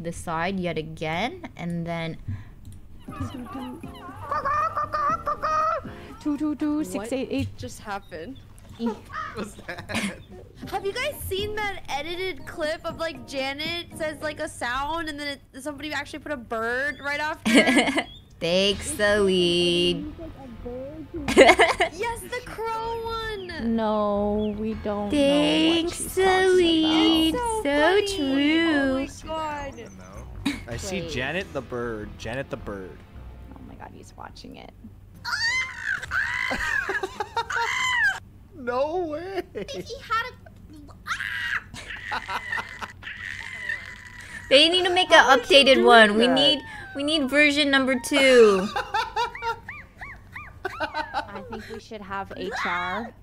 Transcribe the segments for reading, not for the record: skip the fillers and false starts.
the side yet again, and then... 222-688 just happened? What's that? Have you guys seen that edited clip of like Janet says like a sound and then somebody actually put a bird right after? Thanks, the lead. Yes, the crow one. No, we don't. Thanks, the lead. So true. Oh my god. I see Janet the bird. Janet the bird. Oh my god, he's watching it. No way. He had a. They need to make an updated one. We need version number 2. I think we should have HR.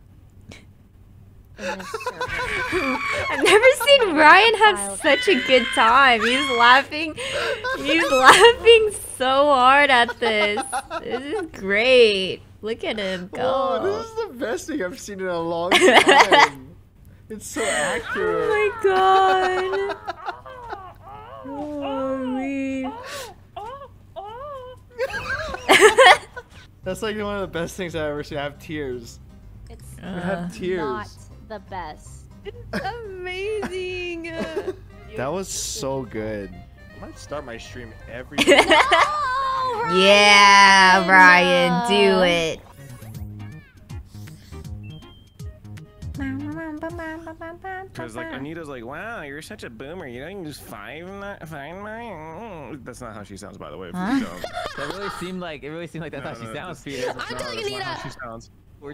I've never seen Ryan have such a good time. He's laughing so hard at this. This is great. Look at him go. Oh, this is the best thing I've seen in a long time. It's so accurate. Oh my god. Holy. That's like one of the best things I've ever seen. I have tears. It's I have tears. not the best. Amazing. That was so good. I might start my stream every No, Yeah, Ryan, do it. Because like Anita's like, wow, you're such a boomer. You don't just find my. That's not how she sounds, by the way. Huh? That really seemed like that's how she sounds, Peter. I'm telling Anita. How she sounds.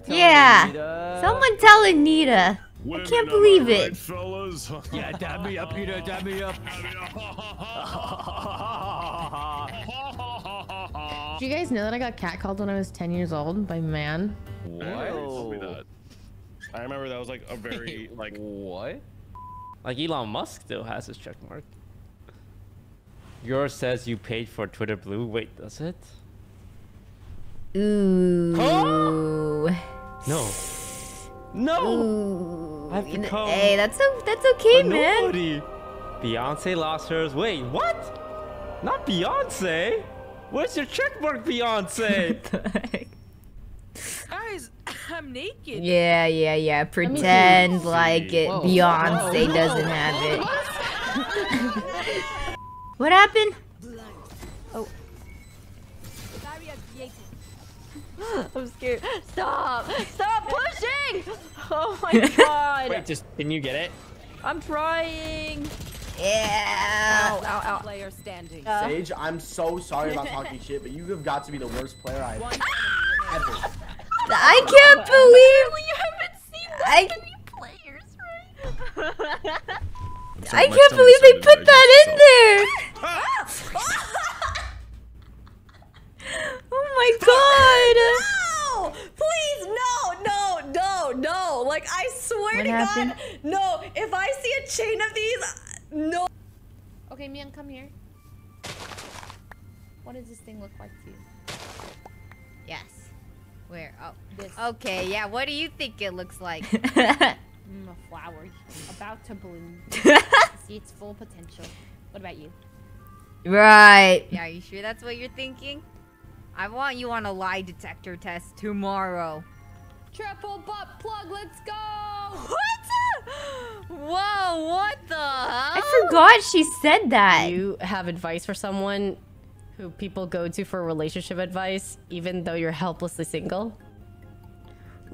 Yeah. Anita. Someone tell Anita. I can't believe it. Right, fellas. Yeah, dab me up, Peter. Dab me up. Did you guys know that I got catcalled when I was 10 years old by a man? What? I remember that was like a very like what? Like Elon Musk still has his check mark. Yours says you paid for Twitter Blue. Wait, does it? Ooh. Huh? No. No. Ooh. I've become Hey, that's okay, man. nobody. Beyonce lost hers. Wait, what? Not Beyonce. Where's your check mark, Beyonce? Guys, I'm naked. Yeah. Pretend like it. Whoa. Beyonce doesn't have it. What happened? Oh. I'm scared. Stop! Stop pushing! Oh my god! Wait, can you get it? I'm trying. Yeah. Ow, ow, ow. Player standing. Sage, I'm so sorry about talking shit, but you have got to be the worst player I've ever. I can't believe You haven't seen that many players, right? I can't believe they put that in there. Oh my god. No! Please, no! Like, I swear What to happened? God, no! If I see a chain of these, no! Okay, Miyoung, come here. What does this thing look like to you? Yes. Where? Oh. This. Okay, yeah. What do you think it looks like? A flower about to bloom. See its full potential. What about you? Right. Yeah, are you sure that's what you're thinking? I want you on a lie detector test tomorrow. Triple butt plug, let's go! What? Whoa, what the hell? I forgot she said that. You have advice for someone who people go to for relationship advice, even though you're helplessly single?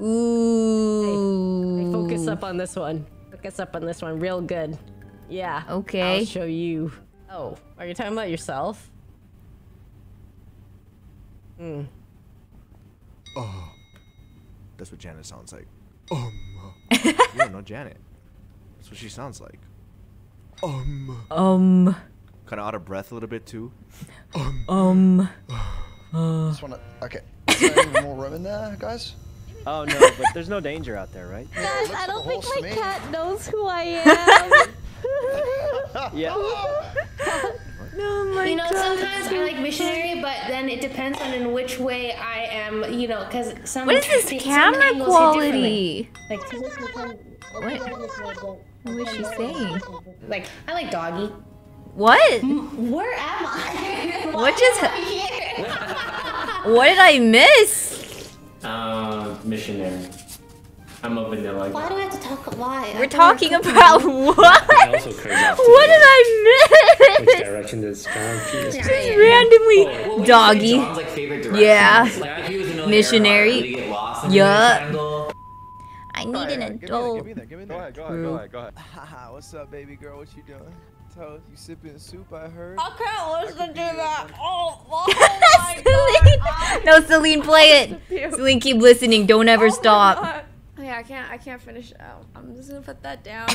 Ooh. Hey, focus up on this one. Focus up on this one real good. Yeah. Okay. I'll show you. Oh, are you talking about yourself? Oh. That's what Janet sounds like. You don't know Janet. That's what she sounds like. Kind of out of breath a little bit too. Just wanna. Okay. Is there any more room in there, guys? Oh no, but there's no danger out there, right? Guys, I don't think my cat knows who I am. Yeah. Oh my You know, God. sometimes I like missionary, but then it depends on in which way I am, you know, because some. What is this some camera angles hit quality? differently. Like, What is she saying? like, I like doggy. What? Where am I? What just? What did I miss? Missionary. I'm a vanilla guy. Why do I have to talk? Why? We're talking about what? I also crave out to What did I which miss? direction does John Peters Just randomly, doggy. Yeah. Missionary. Yeah. I need an adult. Give me that. Go ahead. Haha, what's up, baby girl? What you doing? You sipping soup, I heard. I can't listen to that. Oh my Celine. No, Celine, play it. Celine, keep listening. Don't ever stop. Yeah, I can't finish it out. I'm just gonna put that down.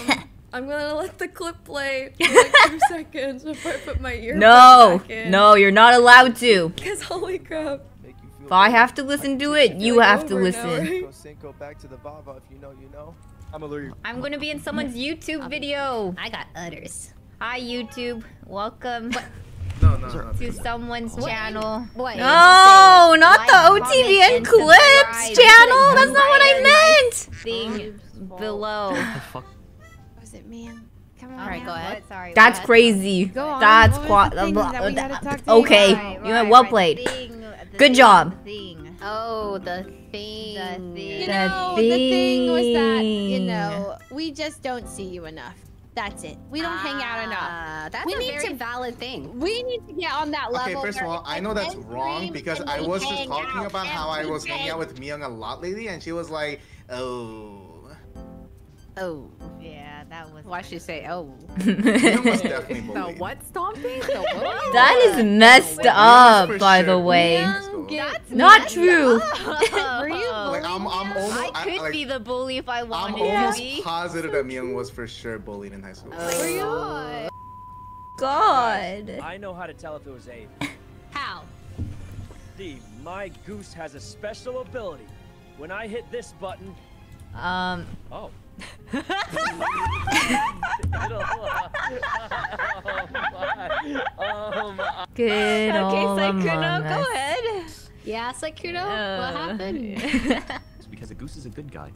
I'm gonna let the clip play for like 2 seconds before I put my earbuds back in. No, you're not allowed to. Because holy crap. If I have to listen to it, you have to listen. Go back to the Baba if you know. I'm allergic. I'm gonna be in someone's YouTube video. I got udders. Hi, YouTube. Welcome to someone's channel. No, not the OTV and Clips channel. That's not what I meant. Thing below. Was it me? Come on. Alright, go ahead. Sorry. That's crazy. That's okay. You know, well played. Good job. Oh, the thing. You know, the thing was that, you know, we just don't see you enough. That's it. We don't hang out enough. That's a very valid thing. We need to get on that level. Okay, first of all, I know that's wrong because I was just talking about how I was hanging out with Miyoung a lot lately, and she was like, oh. Oh. Yeah, that was. Why'd she say, oh? Miyoung was definitely The bullied. what stomping? The what? That is messed up, by the way. That's Not true. Were you Like, I'm almost. I could like, be the bully if I I'm wanted almost to be. positive that Miyoung was for sure bullied in high school. Were you? God. I know how to tell if it was Abe. How? Steve, my goose has a special ability. When I hit this button. Oh. Good old Sykkuno, go ahead. Yeah, Sykkuno, what happened? It's because the goose is a good guy.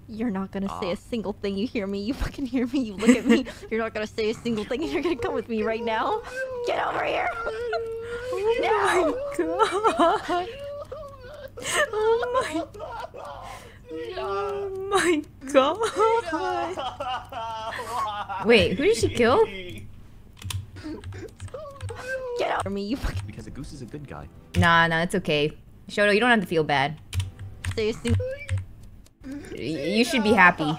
You're not gonna say a single thing. You hear me? You fucking hear me? You look at me. You're not gonna say a single thing, and you're gonna come with me right now. Get over here! Oh my god. Wait, who did she kill? Get out of me, you fucking. Because the goose is a good guy. Nah, it's okay. Shoto, you don't have to feel bad. Say a single. You should be happy.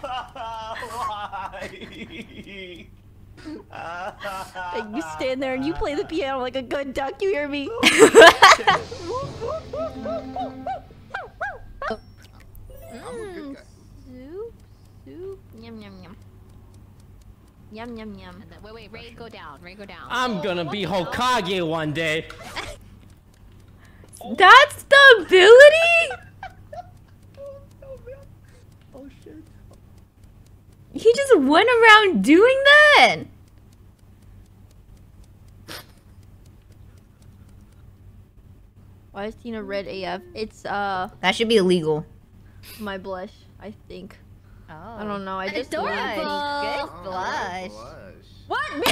You stand there and you play the piano like a good duck. You hear me? Soup. Yum. Yum. Wait, Ray, go down. I'm gonna be Hokage one day. That's the ability? Oh shit. He just went around doing that? Why is Tina red AF? It's That should be illegal. my blush, I think. Oh. I don't know. I just Good Oh, blush. What? Me?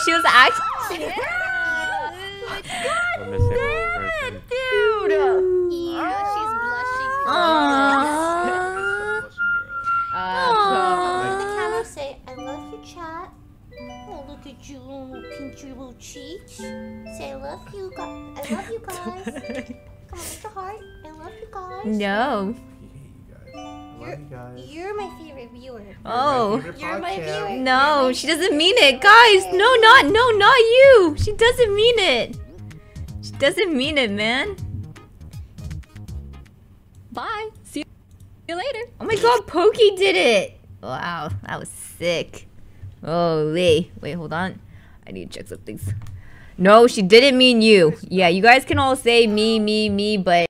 She was actually. We're missing one person. Dude! she's blushing. The camera say, I love you, chat. Oh, look at you, little pinchy little cheeks. Say, I love you guys. Come on, Mr. Heart. I love you guys. No. You're my favorite viewer. Oh. You're my viewer. No, she doesn't mean it. Guys, no, not you. She doesn't mean it. She doesn't mean it, man. Bye. See you later. Oh my god, Pokey did it. Wow, that was sick. Holy. Wait, hold on. I need to check some things. No, she didn't mean you. Yeah, you guys can all say me, but